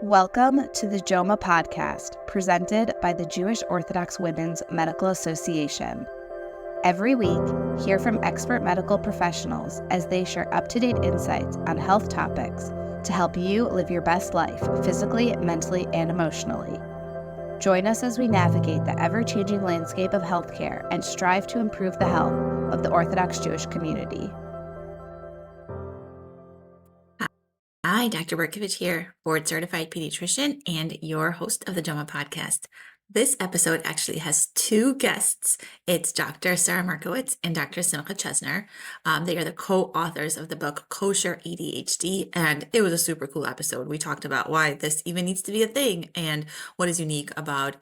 Welcome to the JOMA podcast, presented by the Jewish Orthodox Women's Medical Association. Every week, hear from expert medical professionals as they share up-to-date insights on health topics to help you live your best life physically, mentally, and emotionally. Join us as we navigate the ever-changing landscape of healthcare and strive to improve the health of the Orthodox Jewish community. Hi, Dr. Markowitz here, board-certified pediatrician and your host of the JOMA podcast. This episode actually has two guests. It's Dr. Sara Markowitz and Dr. Simcha Chesner. They are the co-authors of the book Kosher ADHD, and it was a super cool episode. We talked about why this even needs to be a thing and what is unique about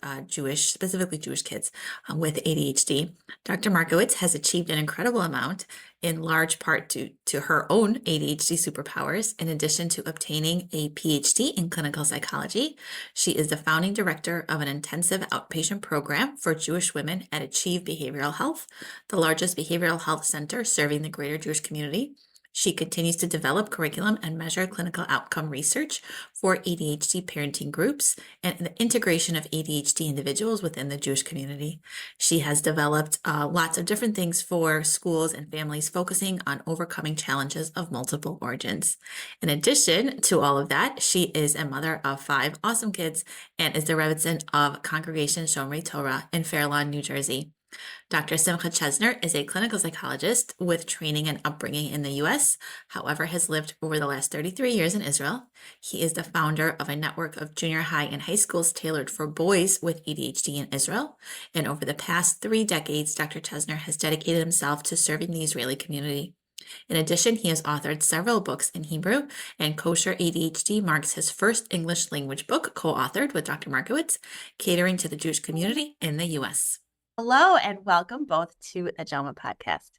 specifically Jewish kids with ADHD. Dr. Markowitz has achieved an incredible amount in large part due to her own ADHD superpowers. In addition to obtaining a PhD in clinical psychology, she is the founding director of an intensive outpatient program for Jewish women at Achieve Behavioral Health, the largest behavioral health center serving the greater Jewish community. She continues to develop curriculum and measure clinical outcome research for ADHD parenting groups and the integration of ADHD individuals within the Jewish community. She has developed lots of different things for schools and families, focusing on overcoming challenges of multiple origins. In addition to all of that, she is a mother of 5 awesome kids and is the Rebbitzin of Congregation Shomrei Torah in Fair Lawn, New Jersey. Dr. Simcha Chesner is a clinical psychologist with training and upbringing in the U.S., however, has lived over the last 33 years in Israel. He is the founder of a network of junior high and high schools tailored for boys with ADHD in Israel. And over the past 3 decades, Dr. Chesner has dedicated himself to serving the Israeli community. In addition, he has authored several books in Hebrew, and Kosher ADHD marks his first English language book, co-authored with Dr. Markowitz, catering to the Jewish community in the U.S. Hello, and welcome both to the JOMA podcast.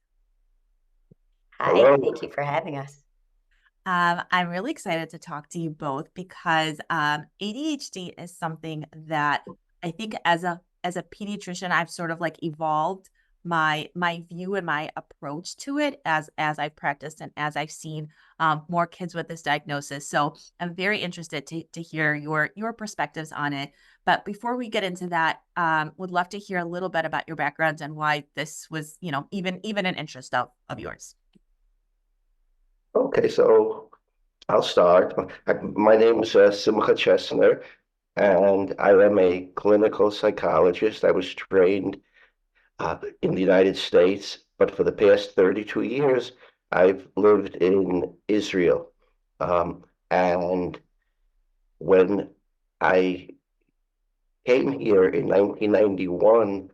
Hi, Hello. thank you for having us. I'm really excited to talk to you both because ADHD is something that I think as a pediatrician, I've sort of like evolved my view and my approach to it as I've practiced and as I've seen more kids with this diagnosis. So I'm very interested to hear your perspectives on it. But before we get into that, would love to hear a little bit about your backgrounds and why this was, even an interest of yours. Okay, so I'll start. My name is Simcha Chesner, and I am a clinical psychologist. I was trained in the United States, but for the past 32 years, I've lived in Israel. And when I came here in 1991,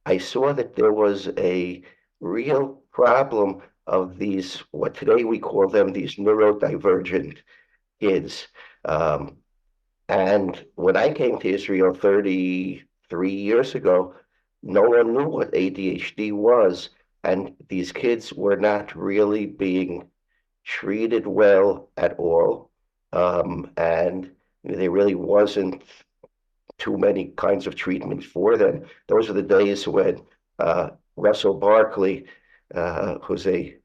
I saw that there was a real problem of these, what today we call them, these neurodivergent kids. And when I came to Israel 33 years ago, no one knew what ADHD was, and these kids were not really being treated well at all. And there really wasn't too many kinds of treatment for them. Those are the days when Russell Barkley, who's a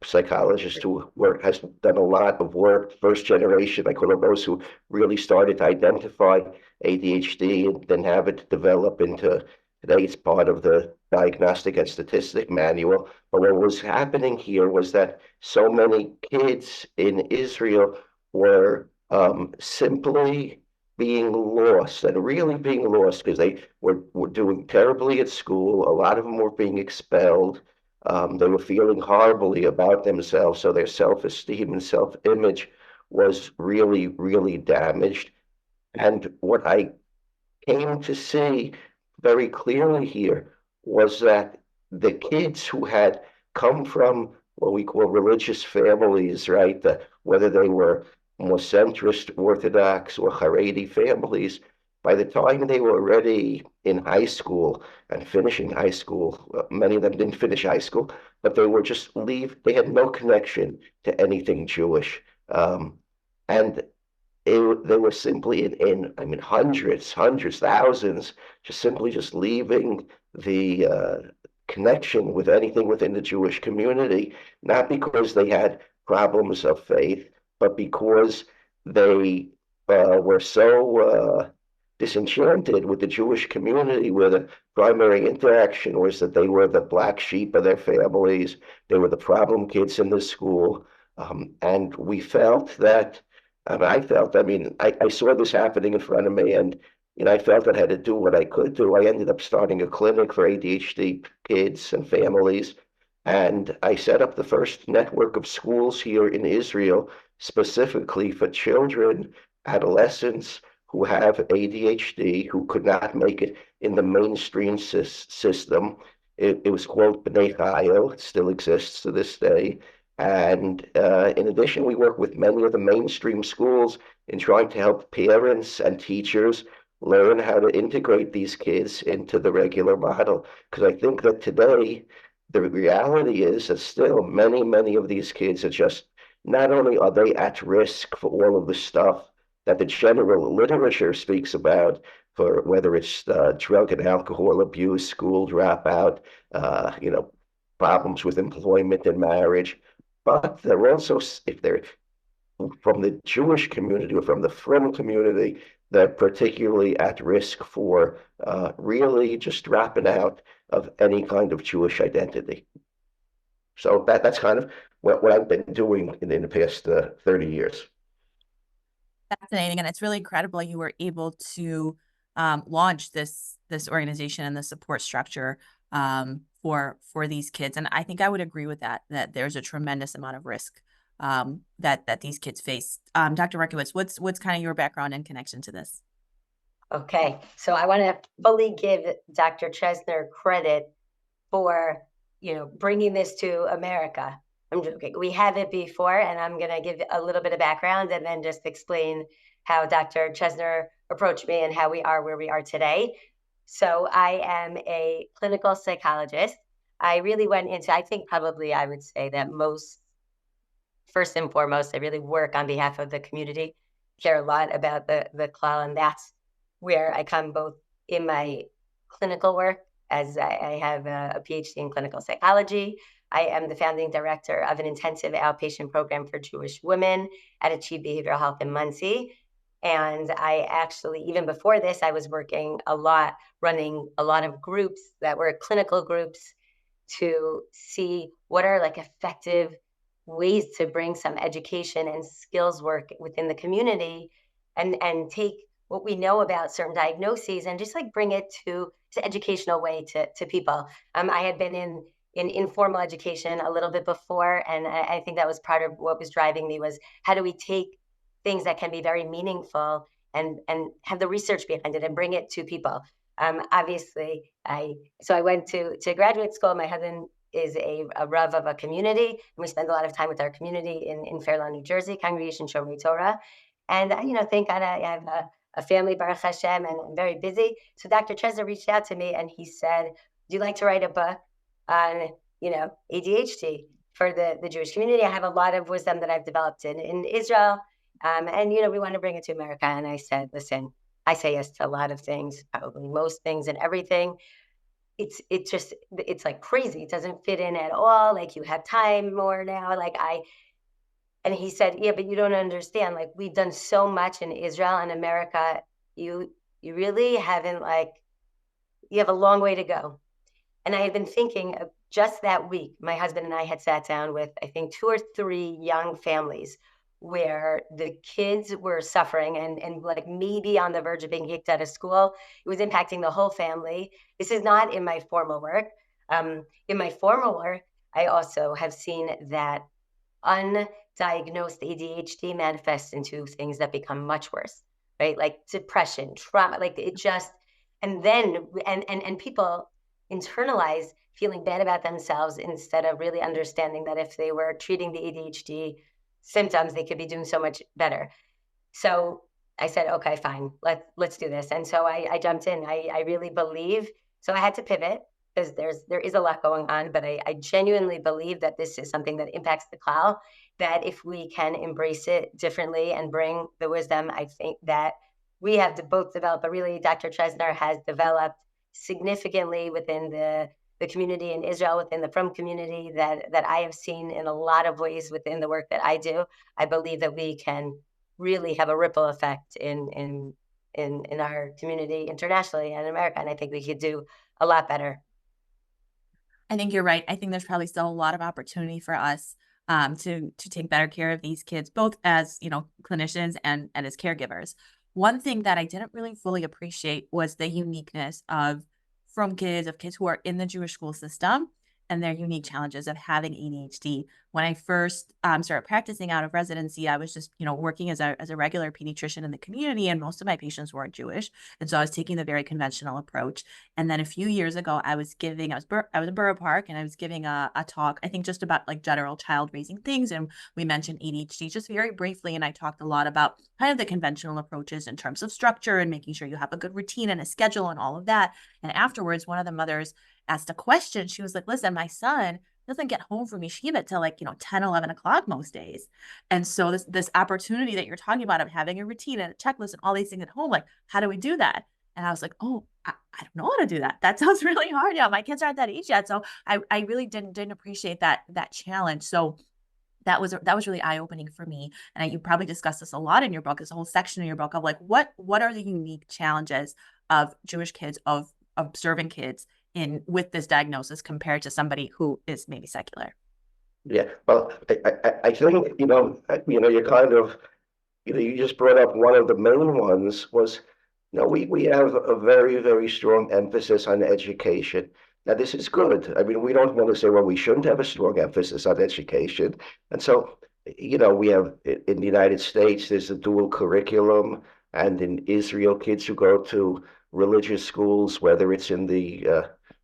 psychologist who has done a lot of work, first generation, I call them those who really started to identify ADHD and then have it develop into, today it's part of the Diagnostic and Statistic Manual. But what was happening here was that so many kids in Israel were simply being lost, and really being lost because they were doing terribly at school. A lot of them were being expelled. They were feeling horribly about themselves, so their self-esteem and self-image was really, really damaged. And what I came to see very clearly here was that the kids who had come from what we call religious families, right, whether they were more centrist, Orthodox, or Haredi families, by the time they were already in high school and finishing high school, many of them didn't finish high school, but they were just they had no connection to anything Jewish. And they were simply in hundreds, thousands, just leaving the connection with anything within the Jewish community, not because they had problems of faith, but because they were so disenchanted with the Jewish community, where the primary interaction was that they were the black sheep of their families, they were the problem kids in the school, and we felt that. I saw this happening in front of me, and I felt that I had to do what I could do. I ended up starting a clinic for ADHD kids and families, and I set up the first network of schools here in Israel specifically for children, adolescents who have ADHD, who could not make it in the mainstream system. It was called B'nai Chayil. It still exists to this day. And in addition, we work with many of the mainstream schools in trying to help parents and teachers learn how to integrate these kids into the regular model. Because I think that today, the reality is that still many of these kids are just, not only are they at risk for all of the stuff that the general literature speaks about, for whether it's drug and alcohol abuse, school dropout, problems with employment and marriage, but they're also, if they're from the Jewish community or from the Frum community, they're particularly at risk for really just dropping out of any kind of Jewish identity. So that's kind of what I've been doing in the past 30 years. Fascinating, and it's really incredible you were able to launch this organization and the support structure for these kids. And I think I would agree with that there's a tremendous amount of risk that these kids face. Dr. Markowitz, what's kind of your background and connection to this? Okay, so I want to fully give Dr. Chesner credit for, bringing this to America. I'm joking. We have it before, and I'm going to give a little bit of background and then just explain how Dr. Chesner approached me and how we are where we are today. So I am a clinical psychologist. I really went into, I think probably I would say that first and foremost, I really work on behalf of the community, care a lot about the klal, and that's where I come both in my clinical work, as I have a PhD in clinical psychology. I am the founding director of an intensive outpatient program for Jewish women at Achieve Behavioral Health in Muncie. And I actually, even before this, I was working a lot, running a lot of groups that were clinical groups to see what are like effective ways to bring some education and skills work within the community and take what we know about certain diagnoses and just like bring it to educational way to people. I had been in informal education a little bit before, and I think that was part of what was driving me, was how do we take things that can be very meaningful and have the research behind it and bring it to people. Obviously, I went to graduate school. My husband is a Rav of a community, and we spend a lot of time with our community in Fair Lawn, New Jersey, Congregation Shomrei Torah. And thank God I have a family, Baruch Hashem, and I'm very busy. So Dr. Chesner reached out to me and he said, "Do you like to write a book on ADHD for the Jewish community? I have a lot of wisdom that I've developed in Israel, and we want to bring it to America." And I said, "Listen, I say yes to a lot of things, probably most things and everything. It's like crazy. It doesn't fit in at all. Like, you have time more now. And he said, "Yeah, but you don't understand. Like, we've done so much in Israel and America. You really haven't, you have a long way to go." And I had been thinking just that week, my husband and I had sat down with, I think, 2 or 3 young families where the kids were suffering and like maybe on the verge of being kicked out of school. It was impacting the whole family. This is not in my formal work. In my formal work, I also have seen that undiagnosed ADHD manifests into things that become much worse, right? Like depression, trauma, like it just, and then, and people internalize feeling bad about themselves instead of really understanding that if they were treating the ADHD symptoms, they could be doing so much better. So I said, okay, fine, let's do this. And so I jumped in. I really believe, so I had to pivot because there is a lot going on, but I genuinely believe that this is something that impacts the cloud, that if we can embrace it differently and bring the wisdom, I think that we have to both develop, but really Dr. Chesner has developed significantly within the community in Israel, within the Frum community, that I have seen in a lot of ways within the work that I do. I believe that we can really have a ripple effect in our community internationally and in America. And I think we could do a lot better. I think you're right. I think there's probably still a lot of opportunity for us to take better care of these kids, both as clinicians and as caregivers. One thing that I didn't really fully appreciate was the uniqueness of kids who are in the Jewish school system and their unique challenges of having ADHD. When I first started practicing out of residency, I was just working as a regular pediatrician in the community, and most of my patients weren't Jewish, and so I was taking the very conventional approach. And then a few years ago, I was in Borough Park, and I was giving a talk, I think just about like general child raising things. And we mentioned ADHD just very briefly. And I talked a lot about kind of the conventional approaches in terms of structure and making sure you have a good routine and a schedule and all of that. And afterwards, one of the mothers asked a question. She was like, listen, my son doesn't get home from yeshiva till 10, 11 o'clock most days. And so this opportunity that you're talking about of having a routine and a checklist and all these things at home, like, how do we do that? And I was like, oh, I don't know how to do that. That sounds really hard. Yeah, my kids aren't that age yet. So I really didn't appreciate that challenge. So that was really eye-opening for me. And you probably discussed this a lot in your book. There's a whole section in your book of like, what are the unique challenges of Jewish kids, of observant kids with this diagnosis compared to somebody who is maybe secular? Yeah, well, I think, you kind of, you just brought up one of the main ones was, we have a very, very strong emphasis on education. Now, this is good. I mean, we don't want to say, well, we shouldn't have a strong emphasis on education. And so, we have in the United States, there's a dual curriculum, and in Israel, kids who go to religious schools, whether it's in the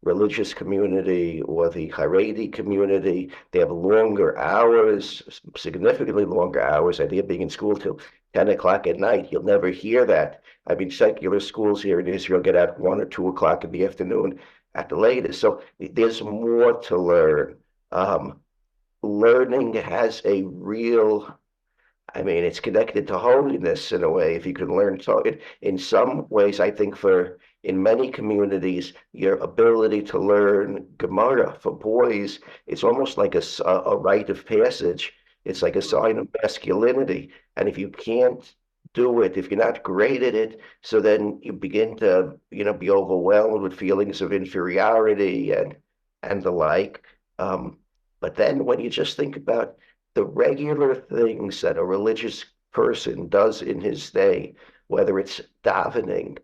religious community or the Haredi community, they have longer hours, significantly longer hours. I think being in school till 10 o'clock at night, you'll never hear that. I mean, secular schools here in Israel get out 1 or 2 o'clock in the afternoon at the latest. So there's more to learn. Learning has a real, I mean, it's connected to holiness in a way, if you can learn. So in some ways, I think in many communities, your ability to learn Gemara for boys, it's almost like a rite of passage. It's like a sign of masculinity. And if you can't do it, if you're not great at it, so then you begin to, be overwhelmed with feelings of inferiority and the like. But then when you just think about the regular things that a religious person does in his day, whether it's davening,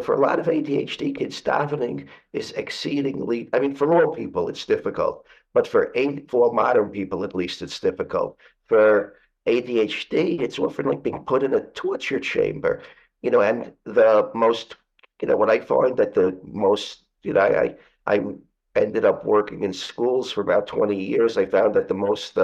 for a lot of ADHD kids, davening is exceedingly, I mean, for all people, it's difficult, but for modern people, at least, it's difficult. For ADHD, it's often like being put in a torture chamber, and the most, what I find that the most, I ended up working in schools for about 20 years. I found that the most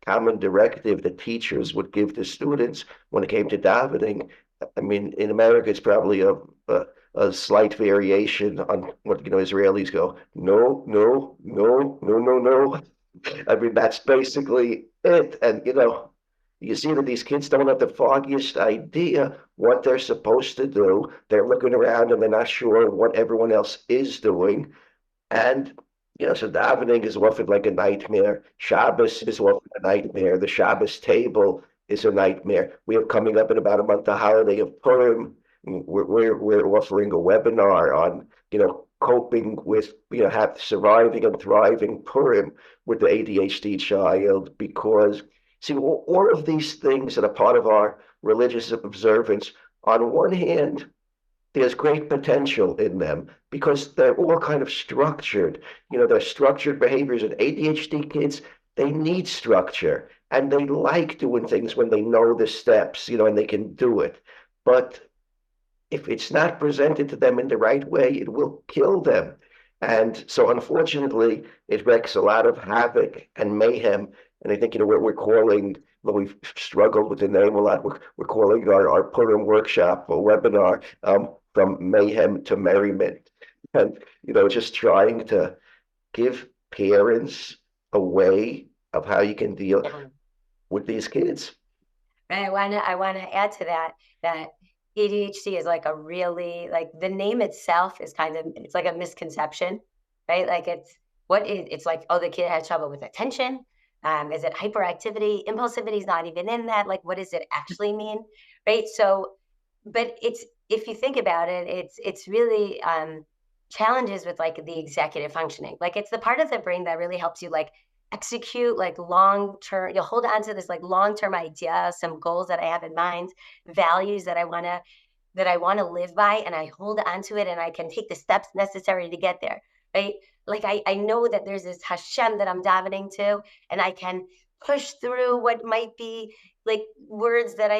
common directive that teachers would give to students when it came to davening, I mean, in America, it's probably a slight variation on what, Israelis go, no, no, no, no, no, no. I mean, that's basically it. And, you see that these kids don't have the foggiest idea what they're supposed to do. They're looking around and they're not sure what everyone else is doing. And, so davening is often like a nightmare. Shabbos is often a nightmare. The Shabbos table is a nightmare. We are coming up in about a month, the holiday of Purim. We're offering a webinar on, coping with, surviving and thriving Purim with the ADHD child, because, see, all of these things that are part of our religious observance, on one hand, there's great potential in them because they're all kind of structured. They're structured behaviors. And ADHD kids, they need structure and they like doing things when they know the steps, and they can do it. But if it's not presented to them in the right way, it will kill them. And so, unfortunately, it wreaks a lot of havoc and mayhem. And I think, we're calling, well, we've struggled with the name a lot. We're calling our Purim workshop or webinar from mayhem to merriment. And, just trying to give parents a way of how you can deal with these kids. And I wanna add to that ADHD is like a really, like, the name itself is it's like a misconception, right? Like it's like, oh, the kid had trouble with attention. Is it hyperactivity? Impulsivity is not even in that. Like, what does it actually mean? Right. So, but if you think about it, it's really challenges with like the executive functioning. Like, it's the part of the brain that really helps you like execute like long-term, you'll hold on to this like long-term idea, some goals that I have in mind, values that I want to live by, and I hold on to it, and I can take the steps necessary to get there, right? Like I know that there's this Hashem that I'm davening to, and I can push through what might be like words that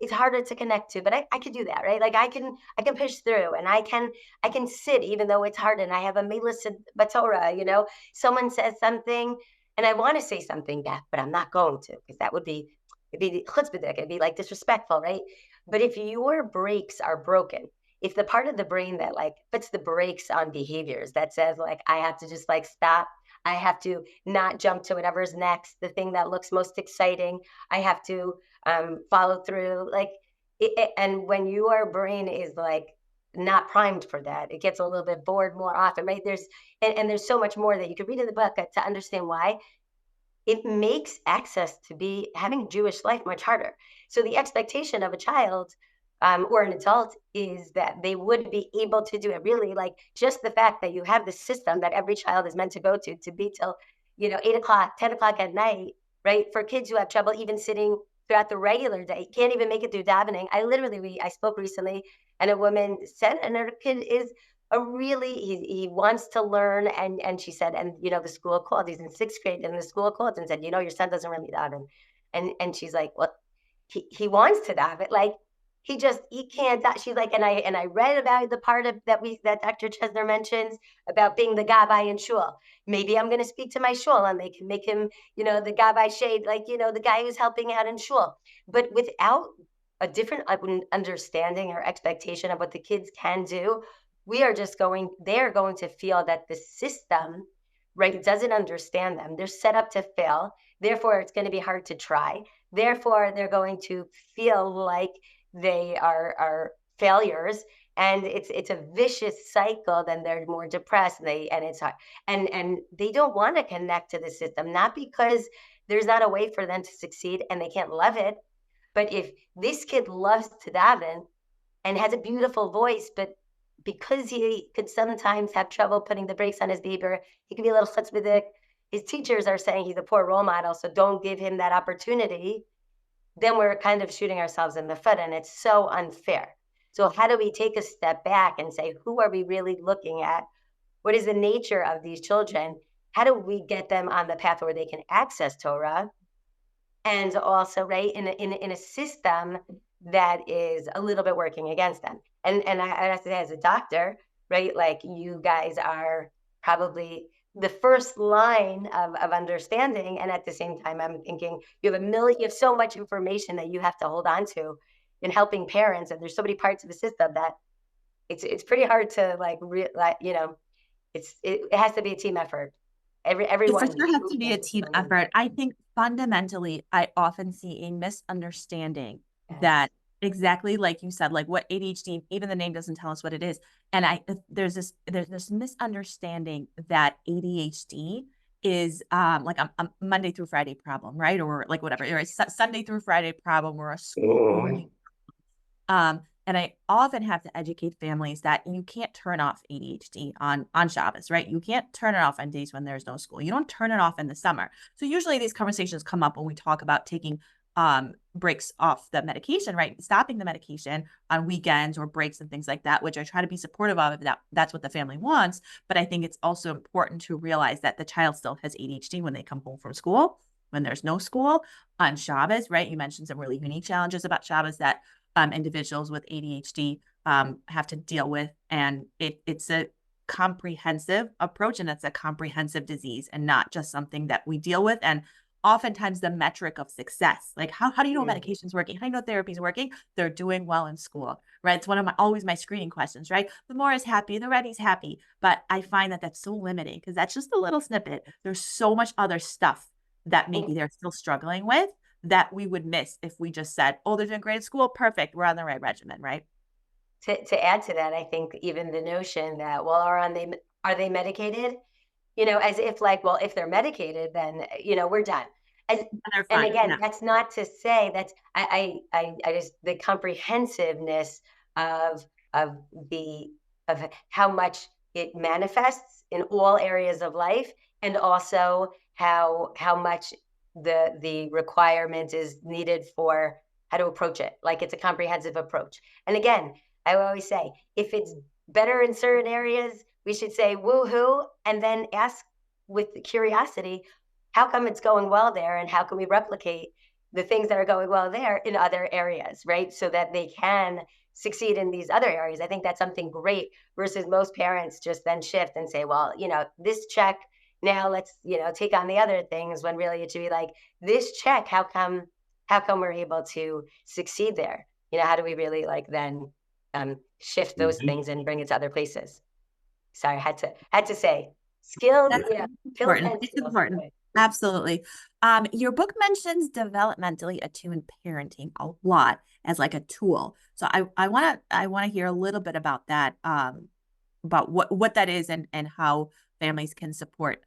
it's harder to connect to, but I can do that, right? Like I can push through, and I can sit even though it's hard, and I have a milas batorah, someone says something, and I want to say something back, but I'm not going to, because that would be it'd be chutzpah, it'd be like disrespectful, right? But if your brakes are broken, if the part of the brain that like puts the brakes on behaviors, that says like I have to just like stop, I have to not jump to whatever's next, the thing that looks most exciting, I have to follow through, like and when your brain is like not primed for that, it gets a little bit bored more often, right? And there's so much more that you could read in the book to understand why. It makes access to be having Jewish life much harder. So the expectation of a child or an adult is that they would be able to do it. Really, like just the fact that you have the system that every child is meant to go to be till 8 o'clock, 10 o'clock at night, right? For kids who have trouble even sitting throughout the regular day, can't even make it through davening. I spoke recently, and a woman said, and her kid is he wants to learn, and she said, and the school called, he's in 6th grade, and the school called and said, your son doesn't really daven, and she's like, well, he wants to daven, like he can't. She's like, and I read about the part of that Dr. Chesner mentions about being the gabbai in shul. Maybe I'm going to speak to my shul, and they can make him the gabbai shade, like the guy who's helping out in shul, but without a different understanding or expectation of what the kids can do, they're going to feel that the system, right, doesn't understand them. They're set up to fail. Therefore, it's going to be hard to try. Therefore, they're going to feel like they are failures. And it's a vicious cycle. Then they're more depressed, and it's hard. And they don't want to connect to the system, not because there's not a way for them to succeed and they can't love it. But if this kid loves to daven and has a beautiful voice, but because he could sometimes have trouble putting the brakes on his behavior, he can be a little chutzpahdik. His teachers are saying he's a poor role model, so don't give him that opportunity. Then we're kind of shooting ourselves in the foot, and it's so unfair. So how do we take a step back and say, who are we really looking at? What is the nature of these children? How do we get them on the path where they can access Torah? And also, right, in a system that is a little bit working against them. And I have to say, as a doctor, right, like you guys are probably the first line of understanding. And at the same time, I'm thinking you have so much information that you have to hold on to in helping parents. And there's so many parts of the system that it's pretty hard to it has to be a team effort. Everyone. It for sure has to be a team effort. I think fundamentally, I often see a misunderstanding that exactly like you said, like what ADHD, even the name doesn't tell us what it is. And there's this misunderstanding that ADHD is like a Monday through Friday problem, right? Or like whatever, or a Sunday through Friday problem, or a school boarding. And I often have to educate families that you can't turn off ADHD on Shabbos, right? You can't turn it off on days when there's no school. You don't turn it off in the summer. So usually these conversations come up when we talk about taking breaks off the medication, right? Stopping the medication on weekends or breaks and things like that, which I try to be supportive of if that's what the family wants. But I think it's also important to realize that the child still has ADHD when they come home from school, when there's no school, on Shabbos, right? You mentioned some really unique challenges about Shabbos that individuals with ADHD have to deal with. And it's a comprehensive approach, and it's a comprehensive disease and not just something that we deal with. And oftentimes the metric of success, like how do you know medication's working? How do you know therapy's working? They're doing well in school, right? It's one of always my screening questions, right? The more is happy, the Reddy's happy. But I find that that's so limiting because that's just a little snippet. There's so much other stuff that maybe they're still struggling with that we would miss if we just said, oh, they're doing great at school. Perfect. We're on the right regimen, right? To add to that, I think even the notion that, well, are they medicated? As if like, well, if they're medicated, then, we're done. And they're and fine. again, Yeah. that's not to say that's I just the comprehensiveness of of the of how much it manifests in all areas of life, and also how much the requirement is needed for how to approach it. Like it's a comprehensive approach. And again, I always say, if it's better in certain areas, we should say woohoo, and then ask with curiosity, how come it's going well there, and how can we replicate the things that are going well there in other areas, right? So that they can succeed in these other areas. I think that's something great, versus most parents just then shift and say, well, this check, now let's, take on the other things, when really it should be like, this check, how come we're able to succeed there? How do we really like then shift those things and bring it to other places? Sorry, had to say skills, That's fill important. It's pencils. important. Absolutely. Your book mentions developmentally attuned parenting a lot as like a tool. So I wanna hear a little bit about that, about what that is, and how families can support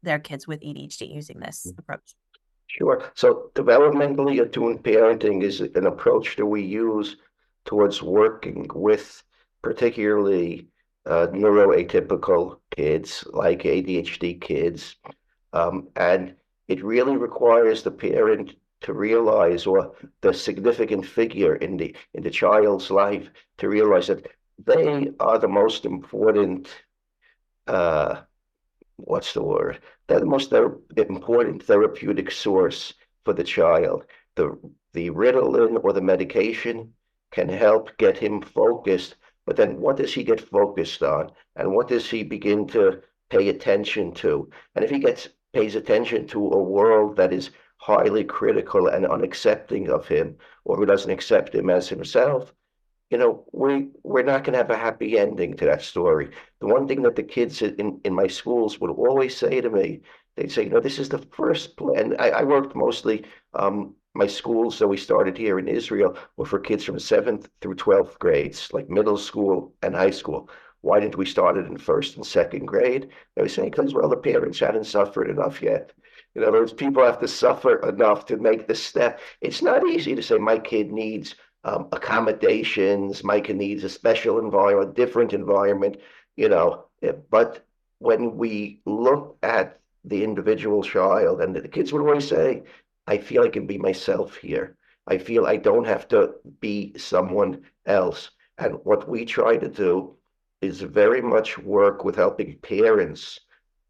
their kids with ADHD using this approach. Sure. So developmentally attuned parenting is an approach that we use towards working with particularly neuroatypical kids, like ADHD kids. And it really requires the parent to realize, or the significant figure in the child's life, to realize that they are the most important uh, what's the word? They're the most important therapeutic source for the child. The the Ritalin or the medication can help get him focused, but then what does he get focused on? And what does he begin to pay attention to? And if he pays attention to a world that is highly critical and unaccepting of him, or who doesn't accept him as himself, we're not going to have a happy ending to that story. The one thing that the kids in my schools would always say to me, they'd say, this is the first plan. I worked mostly, my schools that we started here in Israel were for kids from 7th through 12th grades, like middle school and high school. Why didn't we start it in first and second grade? They were saying, because, well, the parents hadn't suffered enough yet. In other words, people have to suffer enough to make the step. It's not easy to say my kid needs accommodations. Micah needs a special environment, different environment, But when we look at the individual child, and the kids would always say, I feel I can be myself here. I feel I don't have to be someone else. And what we try to do is very much work with helping parents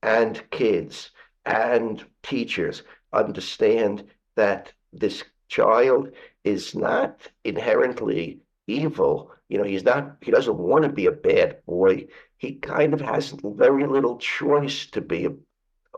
and kids and teachers understand that this child is not inherently evil. He doesn't want to be a bad boy. He kind of has very little choice to be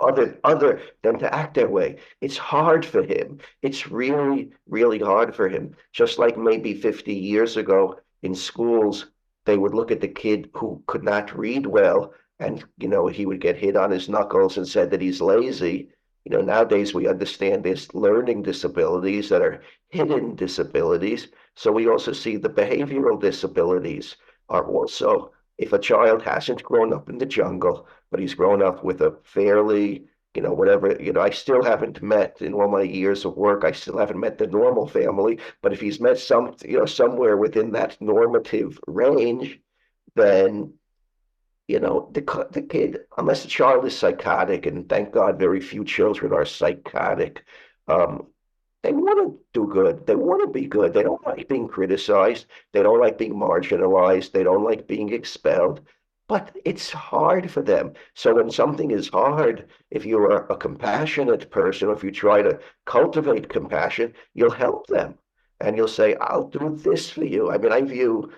other than to act that way. It's hard for him. It's really, really hard for him. Just like maybe 50 years ago in schools, they would look at the kid who could not read well, and he would get hit on his knuckles and said that he's lazy. Nowadays we understand there's learning disabilities that are hidden disabilities. So we also see the behavioral disabilities are also, if a child hasn't grown up in the jungle, but he's grown up with a fairly, whatever, I still haven't met in all my years of work, I still haven't met the normal family, but if he's met somewhere within that normative range, then the kid, unless the child is psychotic, and thank God very few children are psychotic, um, they want to do good. They want to be good. They don't like being criticized. They don't like being marginalized. They don't like being expelled. But it's hard for them. So when something is hard, if you're a compassionate person, or if you try to cultivate compassion, you'll help them. And you'll say, I'll do this for you. I mean, I view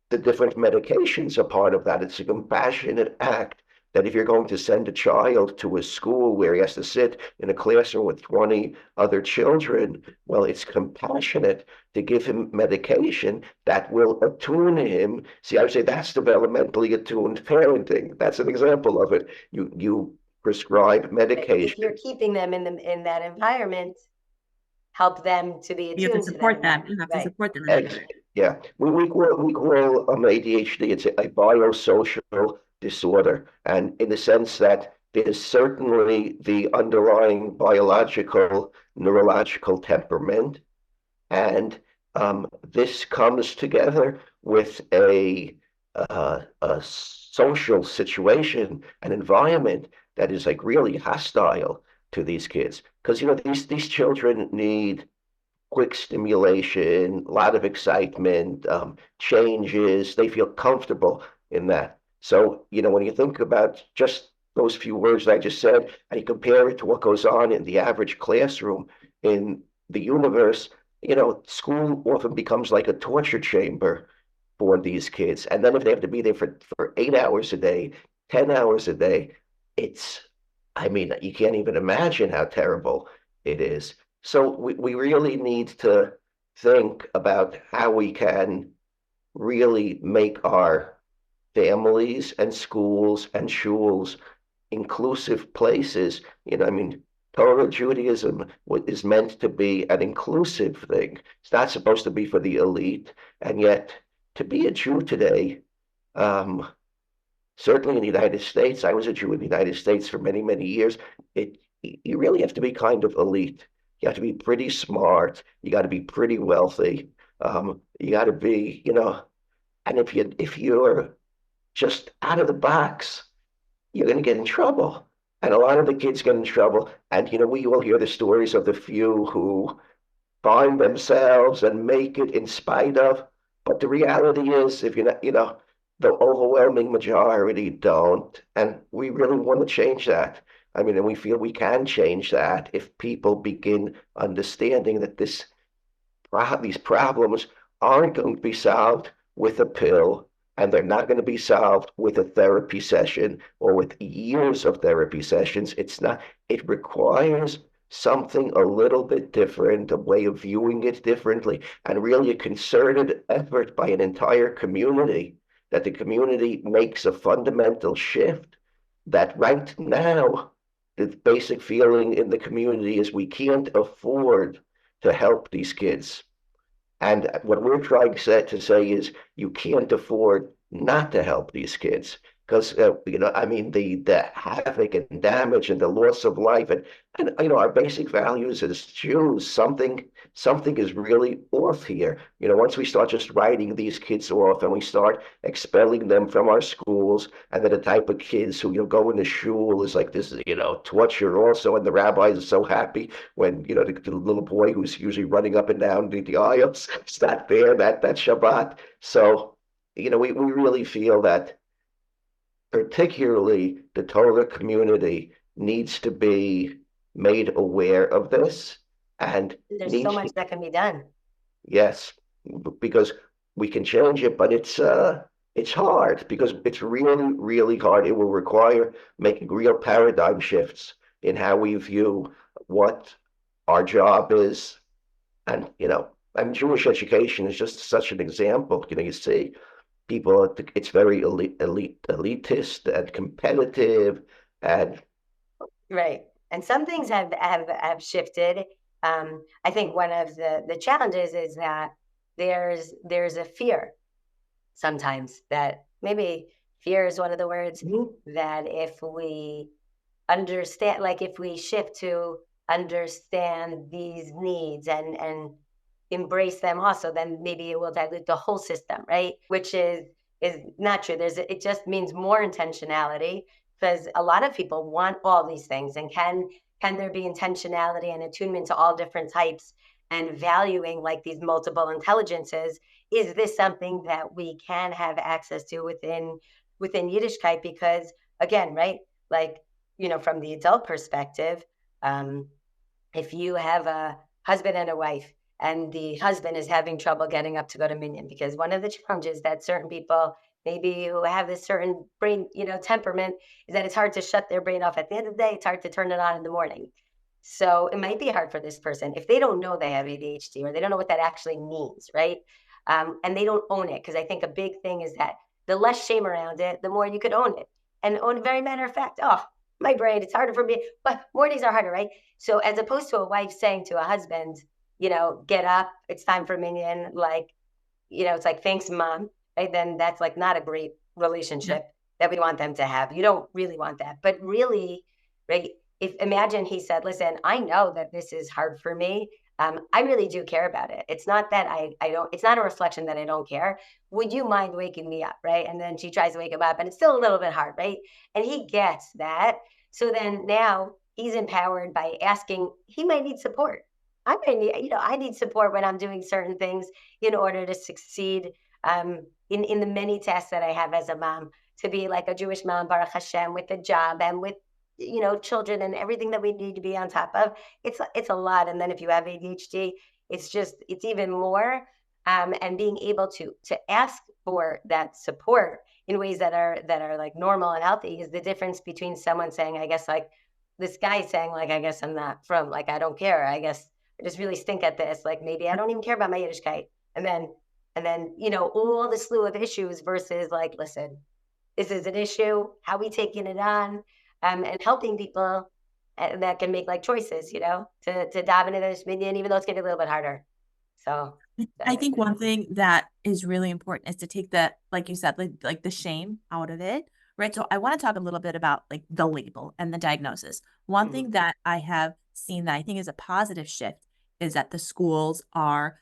the different medications are part of that. It's a compassionate act that if you're going to send a child to a school where he has to sit in a classroom with 20 other children, well, it's compassionate to give him medication that will attune him. See, I would say that's developmentally attuned parenting. That's an example of it. You prescribe medication. If you're keeping them in that environment, help them to be You have to attuned to support that. them. You have to Right. support them. Yeah, we call ADHD. It's a biosocial disorder, and in the sense that there's certainly the underlying biological neurological temperament. And this comes together with a social situation, an environment that is like really hostile to these kids. Because, these children need quick stimulation, a lot of excitement, changes. They feel comfortable in that. So, when you think about just those few words that I just said, and you compare it to what goes on in the average classroom in the universe, school often becomes like a torture chamber for these kids. And then if they have to be there for 8 hours a day, 10 hours a day, I mean, you can't even imagine how terrible it is. So we really need to think about how we can really make our families and schools and shuls inclusive places. I mean, Torah Judaism is meant to be an inclusive thing. It's not supposed to be for the elite. And yet, to be a Jew today, um, certainly in the United States, I was a Jew in the United States for many, many years. You really have to be kind of elite. You have to be pretty smart. You got to be pretty wealthy. You got to be, and if you're just out of the box, you're going to get in trouble. And a lot of the kids get in trouble. And, we all hear the stories of the few who find themselves and make it in spite of. But the reality is, if you're not, the overwhelming majority don't. And we really want to change that. I mean, and we feel we can change that if people begin understanding that these problems aren't going to be solved with a pill, and they're not going to be solved with a therapy session or with years of therapy sessions. It requires something a little bit different, a way of viewing it differently, and really a concerted effort by an entire community, that the community makes a fundamental shift. That right now, the basic feeling in the community is we can't afford to help these kids. And what we're trying to say is you can't afford not to help these kids. Because, I mean, the havoc and damage and the loss of life and our basic values as Jews, something is really off here. Once we start just writing these kids off and we start expelling them from our schools, and then the type of kids who go into shul is like this, torture also, and the rabbis are so happy when, the little boy who's usually running up and down the aisles is not there that Shabbat. So, we really feel that particularly the Torah community needs to be made aware of this and There's so needs much to, that can be done. yes, because we can change it, but it's hard because it's really, really hard. It will require making real paradigm shifts in how we view what our job is. And, I mean, Jewish education is just such an example. You see people, it's very elitist and competitive, and Right. And some things have shifted. I think one of the challenges is that there's a fear sometimes, that maybe fear is one of the words, that if we understand, like if we shift to understand these needs and embrace them also, then maybe it will dilute the whole system, right? Which is not true. It just means more intentionality, because a lot of people want all these things. And can there be intentionality and attunement to all different types and valuing like these multiple intelligences? Is this something that we can have access to within Yiddishkeit? Because again, right, like, from the adult perspective, if you have a husband and a wife, and the husband is having trouble getting up to go to minyan, because one of the challenges that certain people, maybe who have this certain brain, temperament, is that it's hard to shut their brain off at the end of the day. It's hard to turn it on in the morning. So it might be hard for this person if they don't know they have ADHD, or they don't know what that actually means, right? And they don't own it, because I think a big thing is that the less shame around it, the more you could own it. And own, very matter of fact, oh, my brain, it's harder for me, but mornings are harder, right? So as opposed to a wife saying to a husband, get up, it's time for minyan, like, it's like, thanks, mom, right? Then that's like not a great relationship that we want them to have. You don't really want that. But really, right, imagine he said, listen, I know that this is hard for me. I really do care about it. It's not that I don't, it's not a reflection that I don't care. Would you mind waking me up? Right. And then she tries to wake him up and it's still a little bit hard. Right. And he gets that. So then now he's empowered by asking, he might need support. I might need, I need support when I'm doing certain things in order to succeed in the many tasks that I have as a mom, to be like a Jewish mom, Baruch Hashem, with a job and with children and everything that we need to be on top of. It's a lot. And then if you have ADHD, it's even more. And being able to ask for that support in ways that are like normal and healthy is the difference between someone saying, I guess, like this guy saying, like, I guess I'm not from, like, I don't care. I guess I just really stink at this. Like, maybe I don't even care about my Yiddishkeit. And then all the slew of issues versus like, listen, this is an issue. How we taking it on? And helping people that can make like choices, to dive into this minion, even though it's getting a little bit harder. So I think one thing that is really important is to take the, like you said, like the shame out of it, right? So I want to talk a little bit about like the label and the diagnosis. One thing that I have seen that I think is a positive shift is that the schools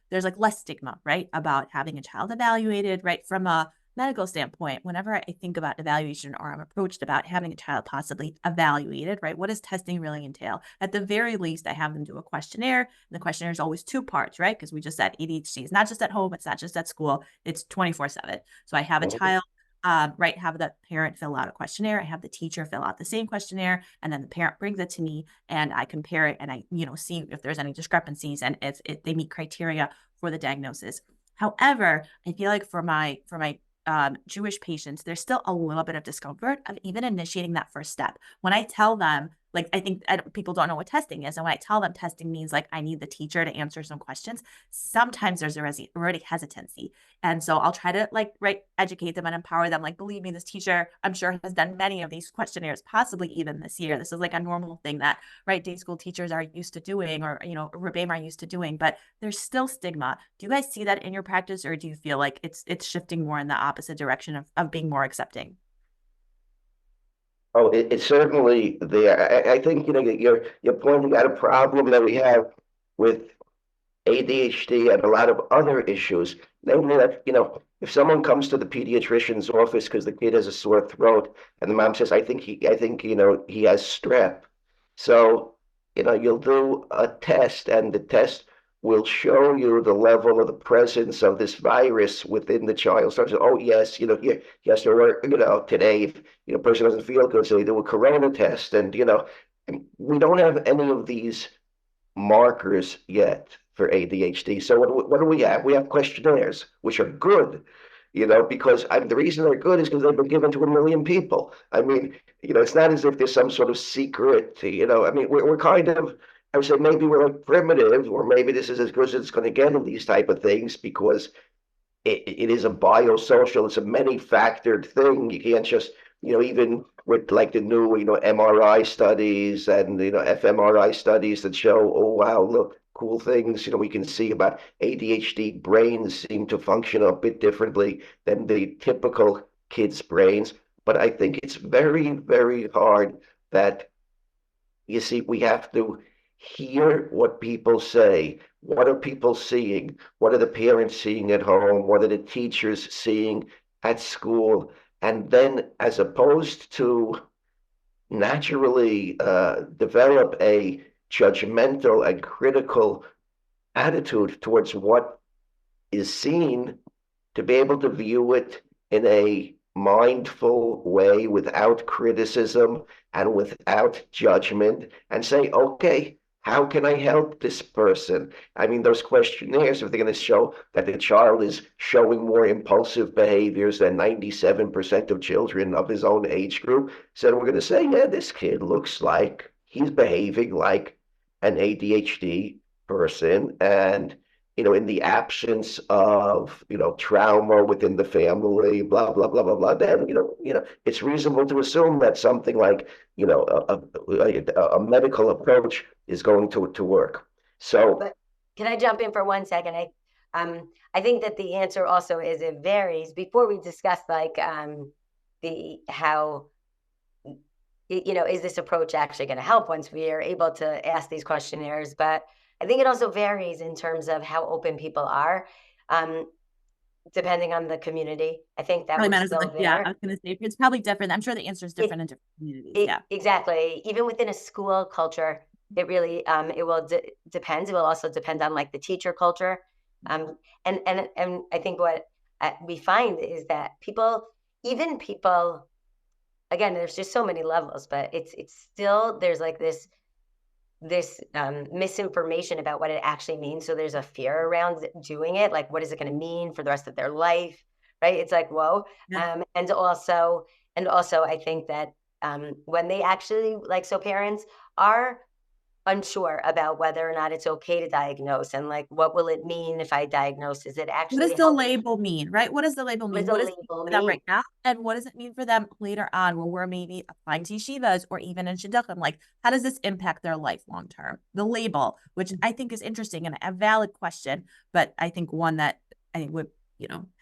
there's like less stigma, right? About having a child evaluated, right? From a medical standpoint, whenever I think about evaluation or I'm approached about having a child possibly evaluated, right? What does testing really entail? At the very least, I have them do a questionnaire. And the questionnaire is always two parts, right? Because we just said ADHD is not just at home, it's not just at school, it's 24/7. So I have a child, right, have the parent fill out a questionnaire. I have the teacher fill out the same questionnaire, and then the parent brings it to me and I compare it and I, see if there's any discrepancies and if they meet criteria for the diagnosis. However, I feel like for my Jewish patients, there's still a little bit of discomfort of even initiating that first step. When I tell them, like, I think people don't know what testing is. And when I tell them testing means like, I need the teacher to answer some questions, sometimes there's already hesitancy. And so I'll try to educate them and empower them. Like, believe me, this teacher, I'm sure, has done many of these questionnaires, possibly even this year. This is like a normal thing that, right, day school teachers are used to doing, or, Rebbeim are used to doing, but there's still stigma. Do you guys see that in your practice, or do you feel like it's shifting more in the opposite direction of being more accepting? Oh, it's certainly there. I think you're pointing out a problem that we have with ADHD and a lot of other issues. Namely that, if someone comes to the pediatrician's office because the kid has a sore throat, and the mom says, I think he has strep. So, you'll do a test, and the test will show you the level of the presence of this virus within the child. So, oh yes, yes, today, if person doesn't feel good, so they do a corona test, and we don't have any of these markers yet for ADHD. So what do we have? We have questionnaires, which are good, because the reason they're good is because they've been given to a million people. I mean, it's not as if there's some sort of secret, I mean, we're kind of, I would say maybe we're like primitive, or maybe this is as good as it's going to get in these type of things, because it is a biosocial, it's a many-factored thing. You can't just, even with like the new, MRI studies and, fMRI studies that show, oh, wow, look, cool things, we can see about ADHD brains seem to function a bit differently than the typical kids' brains. But I think it's very, very hard that, you see, we have to hear what people say. What are people seeing? What are the parents seeing at home? What are the teachers seeing at school? And then, as opposed to naturally develop a judgmental and critical attitude towards what is seen, to be able to view it in a mindful way without criticism and without judgment, and say, okay, how can I help this person? I mean, those questionnaires, if they're going to show that the child is showing more impulsive behaviors than 97% of children of his own age group, so we're going to say, yeah, this kid looks like he's behaving like an ADHD person. And in the absence of, trauma within the family, blah, blah, blah, blah, blah, then, it's reasonable to assume that something like, a medical approach is going to work. So, but can I jump in for 1 second? I think that the answer also is it varies. Before we discuss like how is this approach actually going to help once we are able to ask these questionnaires? But I think it also varies in terms of how open people are, depending on the community. I think that Probably we're matters. still Yeah, I there. was going to say it's probably different. I'm sure the answer is It, different in different communities. Yeah. exactly. Even within a school culture, it really it will depend. It will also depend on like the teacher culture. And I think what we find is that even people, again, there's just so many levels, but it's still, there's like this misinformation about what it actually means. So there's a fear around doing it. Like, what is it going to mean for the rest of their life? Right? It's like, whoa. Yeah. And also, I think that when they actually, like, so parents are unsure about whether or not it's okay to diagnose, and like, what will it mean if I diagnose? Is it What actually does the label mean, right? What does the label what does mean? the What does it mean label for them mean? right now? And what does it mean for them later on when we're maybe applying to yeshivas or even in shidduchim? Like, how does this impact their life long term? The label, which I think is interesting and a valid question, but I think one that I think would,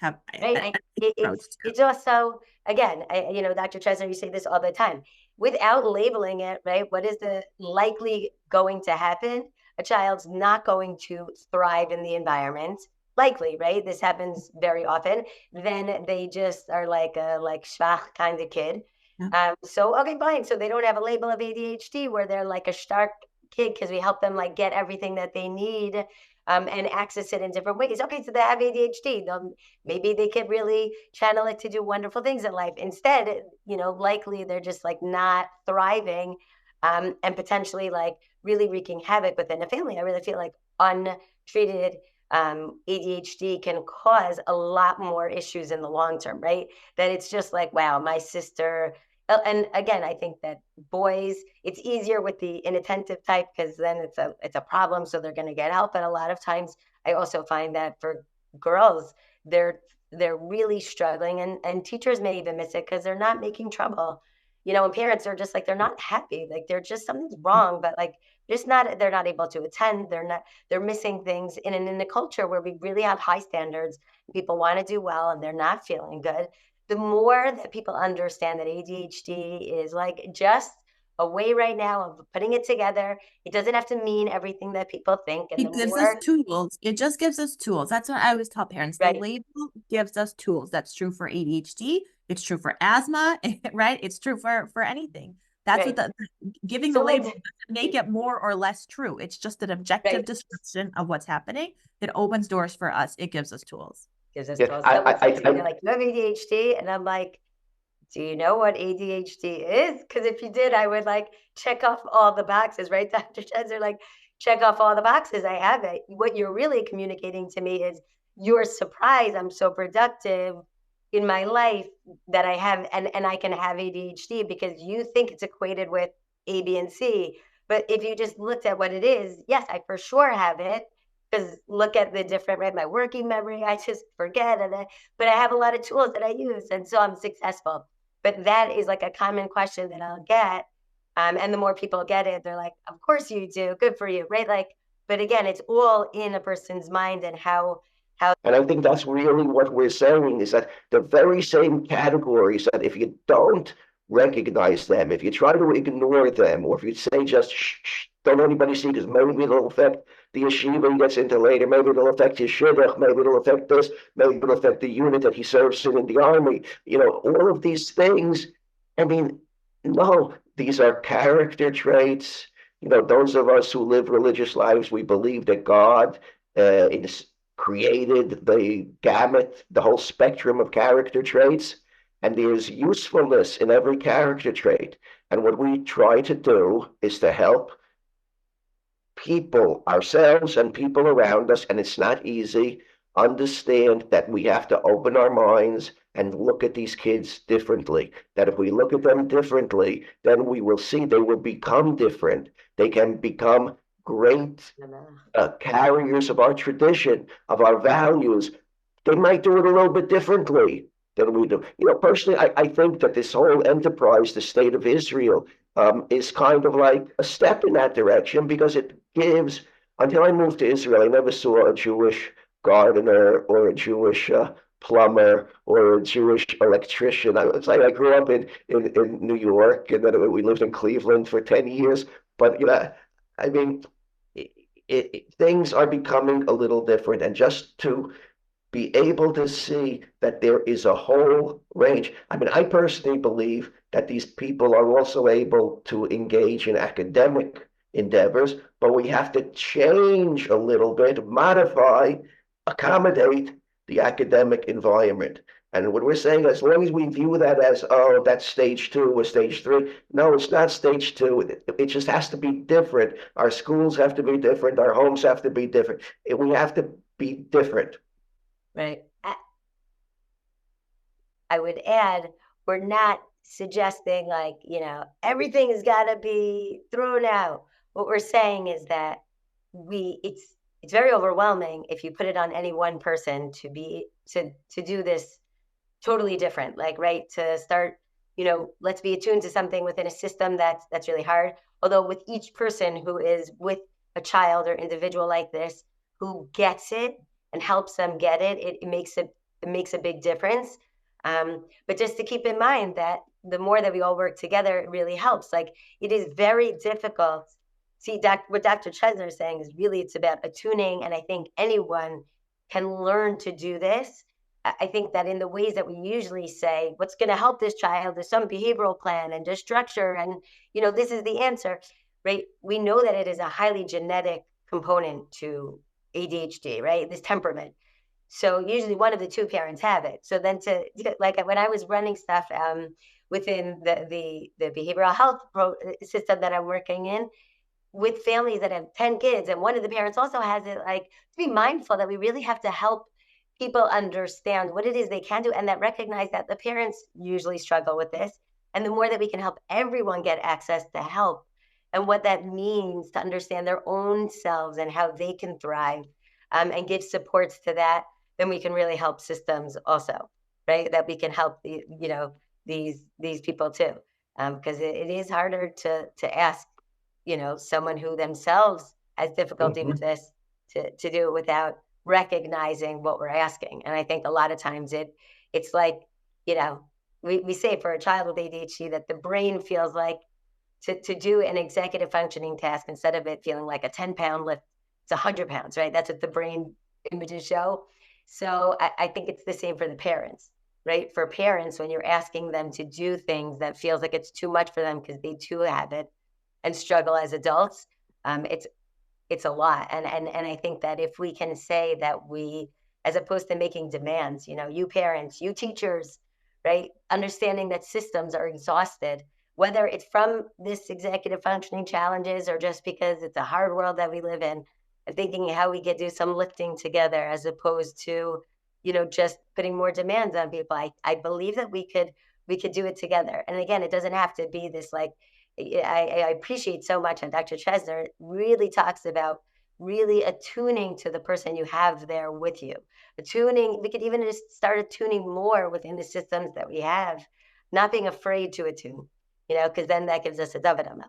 have Right. approach to. It's also, again, Dr. Chesner, you say this all the time. Without labeling it, right? What is the likely going to happen? A child's not going to thrive in the environment. Likely, right? This happens very often. Then they just are like a schwach kind of kid. Yeah. So okay, fine. So they don't have a label of ADHD where they're like a stark kid because we help them like get everything that they need. And access it in different ways. Okay, so they have ADHD. Maybe they could really channel it to do wonderful things in life. Instead, likely they're just like not thriving, and potentially like really wreaking havoc within a family. I really feel like untreated ADHD can cause a lot more issues in the long term, right? That it's just like, wow, my sister. And again, I think that boys, it's easier with the inattentive type because then it's a problem, so they're going to get help. But a lot of times, I also find that for girls, they're really struggling, and teachers may even miss it because they're not making trouble, and parents are just like, they're not happy, like they're just, something's wrong, but like they're not able to attend, they're missing things in a culture where we really have high standards, people want to do well, and they're not feeling good. The more that people understand that ADHD is like just a way right now of putting it together, it doesn't have to mean everything that people think. And the It gives us more, tools. It just gives us tools. That's what I always tell parents. The right, label gives us tools. That's true for ADHD. It's true for asthma, right? It's true for anything. That's what right. giving the So label let's, doesn't make it more or less true. It's just an objective right, description of what's happening. It opens doors for us. It gives us tools. gives us Yeah, tools. Someone says to me, they're like, you have ADHD? And I'm like, do you know what ADHD is? Because if you did, I would like check off all the boxes, right? Dr. Chesner, like, check off all the boxes. I have it. What you're really communicating to me is you're surprised I'm so productive in my life that I have, and I can have ADHD because you think it's equated with A, B, and C. But if you just looked at what it is, yes, I for sure have it. Because look at the different, right? My working memory, I just forget, but I have a lot of tools that I use, and so I'm successful. But that is like a common question that I'll get. And the more people get it, they're like, of course you do. Good for you. Right. Like, but again, it's all in a person's mind and how. And I think that's really what we're saying, is that the very same categories that if you don't recognize them, if you try to ignore them, or if you say just shh, shh, don't anybody see, because maybe it'll affect the yeshiva he gets into later, maybe it'll affect his shidduch, maybe it'll affect this, maybe it'll affect the unit that he serves in the army, all of these things. I mean, no, these are character traits. Those of us who live religious lives, we believe that God is created the gamut, the whole spectrum of character traits, and there's usefulness in every character trait. And what we try to do is to help people, ourselves and people around us, and it's not easy, understand that we have to open our minds and look at these kids differently. That if we look at them differently, then we will see they will become different. They can become great carriers of our tradition, of our values. They might do it a little bit differently than we do. Personally, I think that this whole enterprise, the state of Israel, is kind of like a step in that direction, because it until I moved to Israel, I never saw a Jewish gardener or a Jewish plumber or a Jewish electrician. It's like I grew up in New York, and then we lived in Cleveland for 10 years. But, I mean, things are becoming a little different. And just to be able to see that there is a whole range. I mean, I personally believe that these people are also able to engage in academic endeavors, but we have to change a little bit, modify, accommodate the academic environment. And what we're saying, as long as we view that as, oh, that's stage 2 or stage 3, no, it's not stage 2. It just has to be different. Our schools have to be different. Our homes have to be different. We have to be different. Right. I would add, we're not suggesting like, everything has got to be thrown out. What we're saying is that it's very overwhelming if you put it on any one person to do this totally different, like, right, to start, let's be attuned to something within a system that's really hard. Although with each person who is with a child or individual like this, who gets it and helps them get it, it makes a big difference. But just to keep in mind that the more that we all work together, it really helps. Like, it is very difficult. See, what Dr. Chesner is saying is really, it's about attuning. And I think anyone can learn to do this. I think that in the ways that we usually say, what's going to help this child is some behavioral plan and just structure. And, this is the answer, right? We know that it is a highly genetic component to ADHD, right? This temperament. So usually one of the two parents have it. So then like when I was running stuff within the behavioral health system that I'm working in, with families that have 10 kids and one of the parents also has it, like, to be mindful that we really have to help people understand what it is they can do, and that recognize that the parents usually struggle with this. And the more that we can help everyone get access to help and what that means to understand their own selves and how they can thrive, and give supports to that, then we can really help systems also, right? That we can help these people too, because it is harder to ask someone who themselves has difficulty with this to do it without recognizing what we're asking. And I think a lot of times it's like, we say for a child with ADHD that the brain feels like to do an executive functioning task, instead of it feeling like a 10-pound lift, it's 100 pounds, right? That's what the brain images show. So I think it's the same for the parents, right? For parents, when you're asking them to do things that feels like it's too much for them because they too have it and struggle as adults, it's a lot. And I think that if we can say that we, as opposed to making demands, you parents, you teachers, right, understanding that systems are exhausted, whether it's from this executive functioning challenges or just because it's a hard world that we live in, and thinking how we could do some lifting together as opposed to, just putting more demands on people. I believe that we could do it together. And again, it doesn't have to be this, like, I appreciate so much, and Dr. Chesner really talks about really attuning to the person you have there with you. Attuning, we could even just start attuning more within the systems that we have, not being afraid to attune, because then that gives us a davening.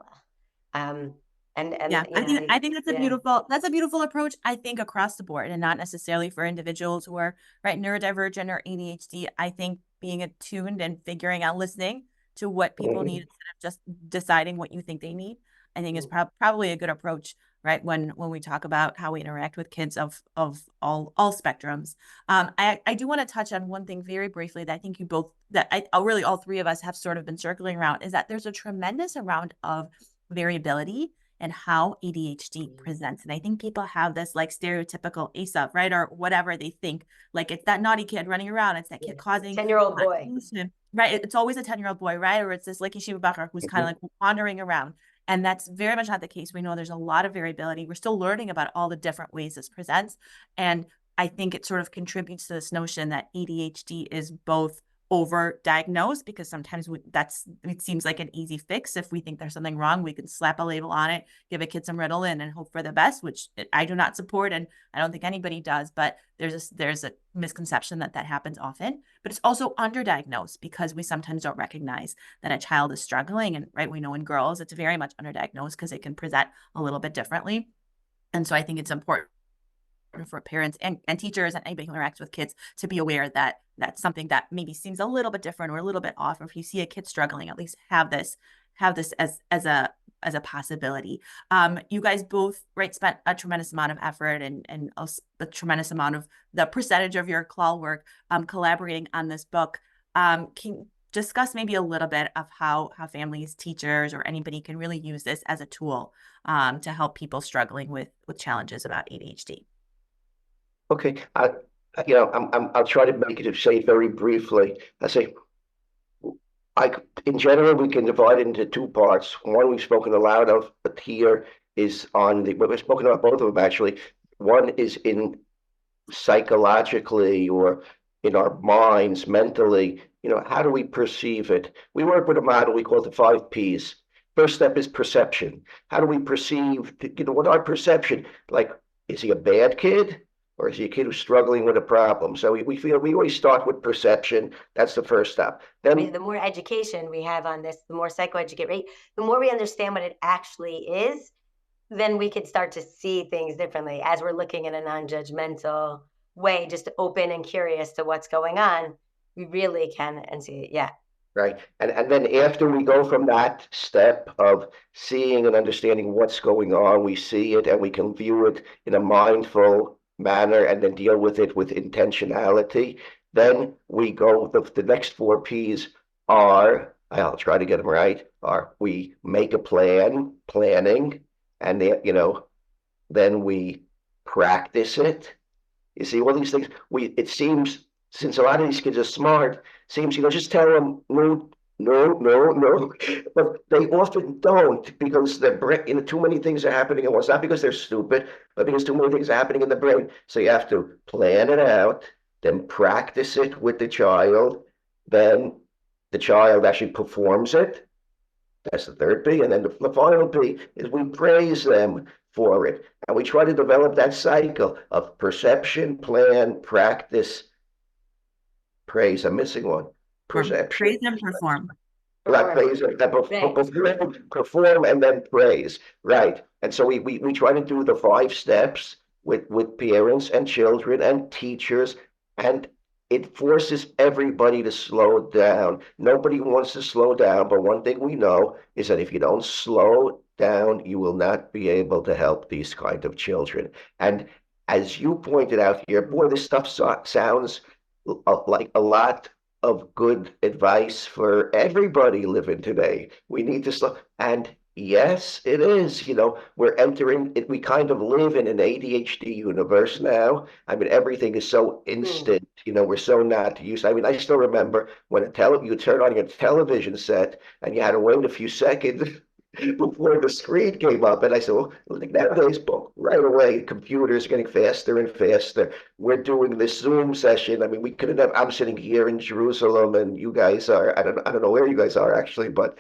Yeah, I think that's a beautiful approach, I think, across the board, and not necessarily for individuals who are neurodivergent or ADHD. I think being attuned and figuring out, listening to what people need instead of just deciding what you think they need, I think is probably a good approach, right? When we talk about how we interact with kids of all spectrums. I do want to touch on one thing very briefly that I think really all three of us have sort of been circling around, is that there's a tremendous amount of variability and how ADHD presents. And I think people have this like stereotypical ASAP, right? Or whatever they think, like it's that naughty kid running around. It's that kid causing 10-year-old boy. Right. It's always a 10-year-old boy, right? Or it's this like Yeshiva Bakar who's kind of like wandering around. And that's very much not the case. We know there's a lot of variability. We're still learning about all the different ways this presents. And I think it sort of contributes to this notion that ADHD is both over-diagnosed, because sometimes it seems like an easy fix. If we think there's something wrong, we can slap a label on it, give a kid some Ritalin and hope for the best, which I do not support, and I don't think anybody does. But there's a misconception that happens often. But it's also underdiagnosed because we sometimes don't recognize that a child is struggling. And right, we know in girls it's very much underdiagnosed because it can present a little bit differently. And so I think it's important for parents and teachers and anybody who interacts with kids to be aware that that's something that maybe seems a little bit different or a little bit off. Or if you see a kid struggling, at least have this as a possibility. You guys both, right, spent a tremendous amount of effort and a tremendous amount of the percentage of your CLAL work collaborating on this book. Can you discuss maybe a little bit of how families, teachers, or anybody can really use this as a tool to help people struggling with challenges about ADHD? Okay, I'll try to make it say very briefly. In general, we can divide it into two parts. One we've spoken a lot of, but here is we've spoken about both of them actually. One is in psychologically or in our minds, mentally, how do we perceive it? We work with a model we call the 5 Ps. First step is perception. How do we perceive, what our perception, like, is he a bad kid? Or is he a kid who's struggling with a problem? So we feel we always start with perception. That's the first step. Then the more education we have on this, the more psychoeducate, right? The more we understand what it actually is, then we could start to see things differently as we're looking in a non-judgmental way, just open and curious to what's going on. We really can and see it. Yeah. Right. And then after we go from that step of seeing and understanding what's going on, we see it and we can view it in a mindful manner and then deal with it with intentionality. Then we go, the next 4 Ps are, I'll try to get them right, are we make a planning, and then we practice it. You see, all these things, it seems, since a lot of these kids are smart, seems, just tell them no, but they often don't because their brain, too many things are happening at once. Not because they're stupid, but because too many things are happening in the brain. So you have to plan it out, then practice it with the child. Then the child actually performs it. That's the 3rd P. And then the final P is we praise them for it. And we try to develop that cycle of perception, plan, practice, praise. I'm missing one. Perception. Praise and perform. Right, praise, perform, and then praise. Right. And so we try to do the 5 steps with parents and children and teachers, and it forces everybody to slow down. Nobody wants to slow down, but one thing we know is that if you don't slow down, you will not be able to help these kind of children. And as you pointed out here, boy, this stuff sounds like a lot of good advice for everybody living today. We need to slow, and yes, it is. We're entering it. We kind of live in an ADHD universe now. I mean, everything is so instant. We're so not used. I mean, I still remember when you turn on your television set and you had to wait a few seconds before the screen came up. And I said, well, nowadays, right away, computers getting faster and faster. We're doing this Zoom session. I mean, we couldn't have, I'm sitting here in Jerusalem and you guys are, I don't know where you guys are actually, but,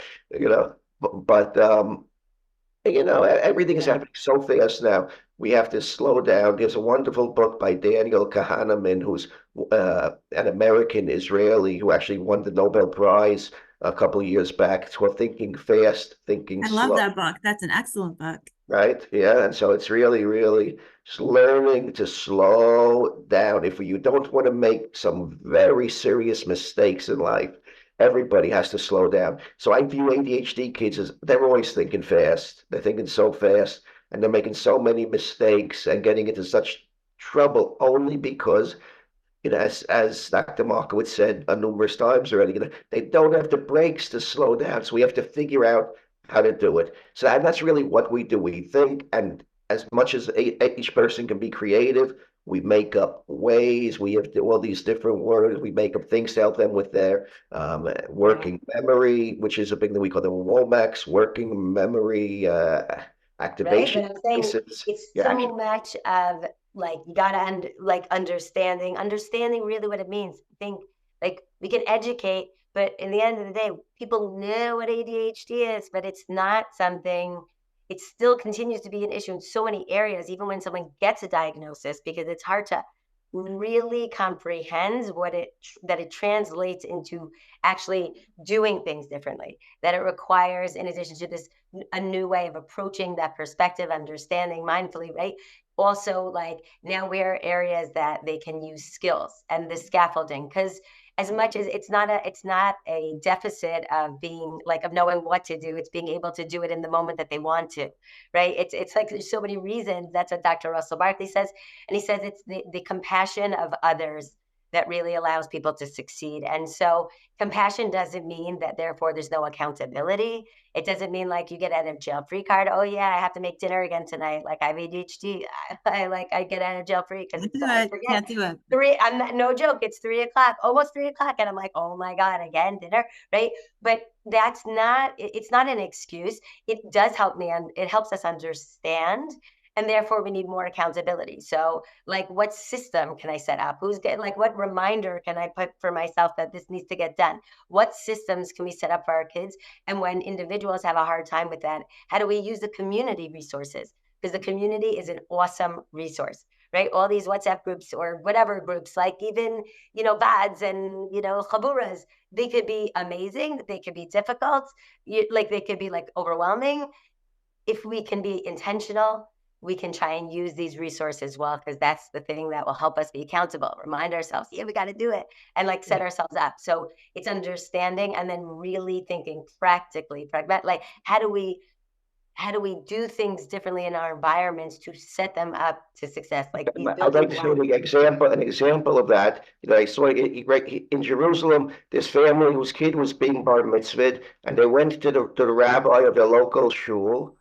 everything is happening so fast now. We have to slow down. There's a wonderful book by Daniel Kahneman, who's an American Israeli who actually won the Nobel Prize a couple of years back. It's called Thinking Fast, Thinking Slow. I love that book. That's an excellent book. Right? Yeah. And so it's really, really just learning to slow down. If you don't want to make some very serious mistakes in life, everybody has to slow down. So I view ADHD kids as they're always thinking fast. They're thinking so fast and they're making so many mistakes and getting into such trouble only because, as Dr. Markowitz said numerous times already, they don't have the brakes to slow down. So we have to figure out how to do it. So that's really what we do. We think, and as much as each person can be creative, we make up ways. We have all these different words. We make up things to help them with their working memory, which is a big thing we call the WOMACs, working memory activation. Right? But I'm saying it's so much of you gotta understanding really what it means. I think we can educate, but in the end of the day, people know what ADHD is, but it's not something. It still continues to be an issue in so many areas, even when someone gets a diagnosis, because it's hard to really comprehend that it translates into actually doing things differently, that it requires, in addition to this, a new way of approaching that perspective, understanding mindfully, right? also like now where are areas that they can use skills and the scaffolding, because as much as it's not a deficit of being like of knowing what to do, it's being able to do it in the moment that they want to, right? It's like there's so many reasons. That's what Dr. Russell Barkley says, and he says it's the compassion of others that really allows people to succeed. And so compassion doesn't mean that therefore there's no accountability. It doesn't mean like you get out of jail free card. Oh yeah, I have to make dinner again tonight. Like I have ADHD. I get out of jail free because I forget. Can't do it. I'm not, no joke. It's 3:00, almost 3:00. And I'm like, oh my God, again, dinner. Right. But that's not, it's not an excuse. It does help me. And it helps us understand. And therefore we need more accountability. So like what system can I set up? Who's getting like what reminder can I put for myself that this needs to get done? What systems can we set up for our kids? And when individuals have a hard time with that, how do we use the community resources? Because the community is an awesome resource, right? All these WhatsApp groups or whatever groups, like even, VADs and, chaburas, they could be amazing. They could be difficult. Like they could be like overwhelming. If we can be intentional, we can try and use these resources well, because that's the thing that will help us be accountable, remind ourselves, yeah, we got to do it, and like set ourselves up. So it's understanding and then really thinking practically, like how do we do things differently in our environments to set them up to success? Like I'd like to say an example of that. I saw in Jerusalem, this family whose kid was being bar mitzvahed, and they went to the rabbi of their local shul,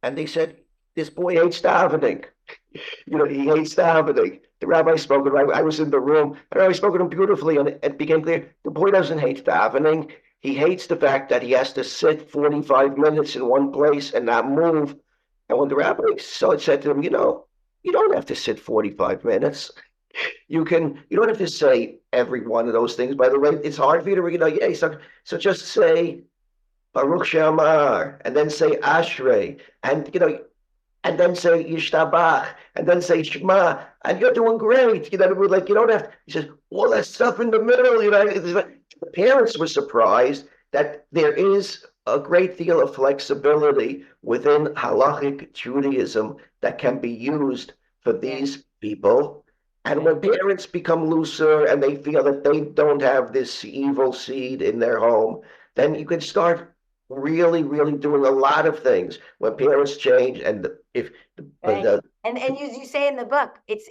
and they said, this boy hates davening. He hates davening. The rabbi spoke, and I was in the room, and I spoke to him beautifully, and it became clear the boy doesn't hate davening. He hates the fact that he has to sit 45 minutes in one place and not move. And when the rabbi said to him, you don't have to sit 45 minutes. You don't have to say every one of those things. By the way, it's hard for you to, so just say Baruch She'amar, and then say Ashrei, and then say Yishtabach, and then say Shema, and you're doing great. You don't have, he says, all that stuff in the middle, the parents were surprised that there is a great deal of flexibility within halachic Judaism that can be used for these people. And when parents become looser and they feel that they don't have this evil seed in their home, then you can start really, really doing a lot of things when parents change. And and you say in the book, it's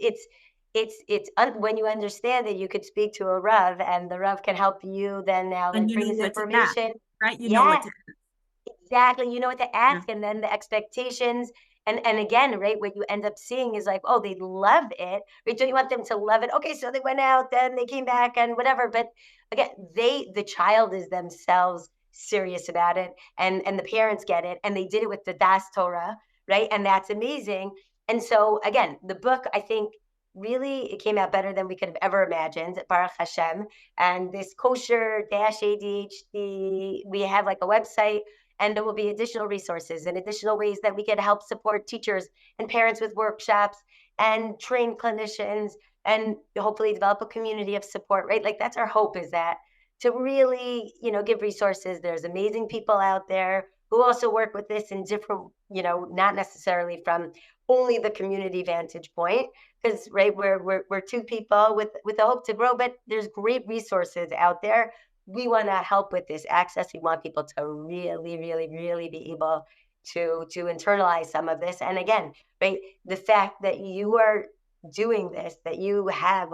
when you understand that you could speak to a Rav, and the Rav can help you then now like bring this information, right? You know what to ask. Exactly. You know what to ask, and then the expectations. And again, right, what you end up seeing is like, oh, they love it, right? Don't you want them to love it? Okay, so they went out, then they came back and whatever. But again, the child is themselves serious about it, and the parents get it, and they did it with the Das Torah, right? And that's amazing. And so again, the book, I think, really it came out better than we could have ever imagined, Baruch Hashem. And this kosher ADHD, we have like a website, and there will be additional resources and additional ways that we can help support teachers and parents with workshops and train clinicians, and hopefully develop a community of support, right? Like that's our hope, is that to really, give resources. There's amazing people out there who also work with this in different, not necessarily from only the community vantage point, because right, we're two people with a hope to grow, but there's great resources out there. We want to help with this access. We want people to really, really, really be able to internalize some of this. And again, right, the fact that you are doing this, that you have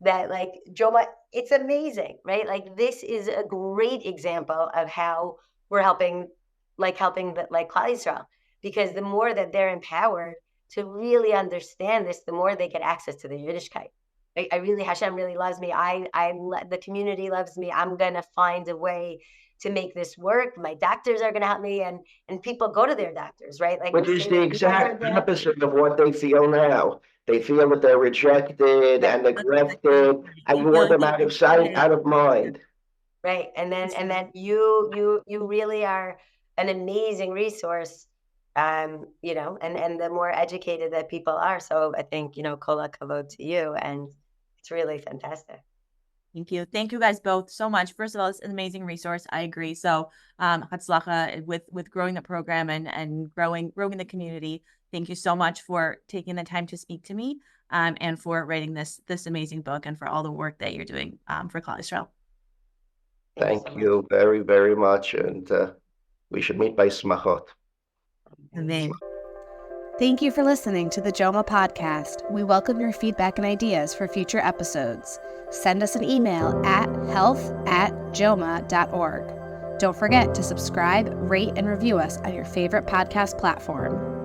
that like Joma, it's amazing, right? Like this is a great example of how we're helping the like Klal Yisrael, because the more that they're empowered to really understand this, the more they get access to the Yiddishkeit. Hashem really loves me. The community loves me. I'm gonna find a way to make this work. My doctors are gonna help me, and people go to their doctors, right? Like, which is the exact opposite of what they feel now. They feel that they're rejected and neglected, and you want them out of sight, out of mind. Right, and then you really are an amazing resource, and the more educated that people are. So I think kol hakavod to you, and it's really fantastic. Thank you. Thank you guys both so much. First of all, it's an amazing resource. I agree. So hatzlacha with growing the program and growing the community. thank you so much for taking the time to speak to me, and for writing this amazing book, and for all the work that you're doing for Klal Yisrael. Thank you very, very much. And we should meet by Smachot. Amen. Thank you for listening to the JOMA podcast. We welcome your feedback and ideas for future episodes. Send us an email at health@joma.org. Don't forget to subscribe, rate, and review us on your favorite podcast platform.